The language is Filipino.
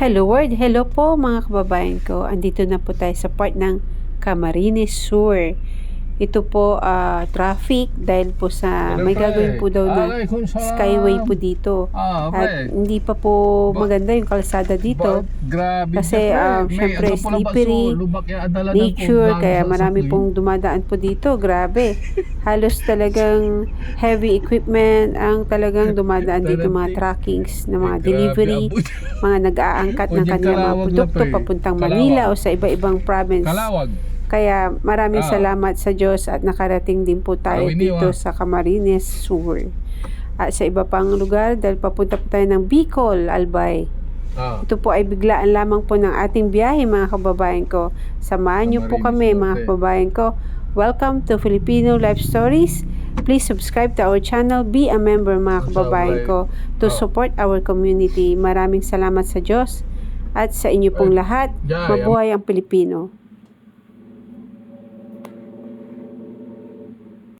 Hello world, hello po mga kababayan ko. Andito na po tayo sa part ng Camarines Sur. Ito po traffic dahil po sa may gagawin po daw na skyway po dito. At hindi pa po maganda yung kalsada dito. Kasi syempre slippery nature, kaya marami pong dumadaan po dito. Grabe. Halos talagang heavy equipment ang talagang dumadaan dito, mga trackings na mga delivery, mga nag-aangkat ng kanilang mga produkto papuntang Manila o sa iba-ibang province. Kaya maraming salamat sa Diyos at nakarating din po tayo dito sa Camarines Sur. At sa iba pang lugar dahil papunta po tayo ng Bicol, Albay. Ito po ay biglaan lamang po ng ating biyahe mga kababayan ko. Samahan niyo po kami mga kababayan ko. Welcome to Filipino Life Stories. Please subscribe to our channel. Be a member mga kababayan ko to support our community. Maraming salamat sa Diyos at sa inyo pong lahat. Mabuhay ang Pilipino.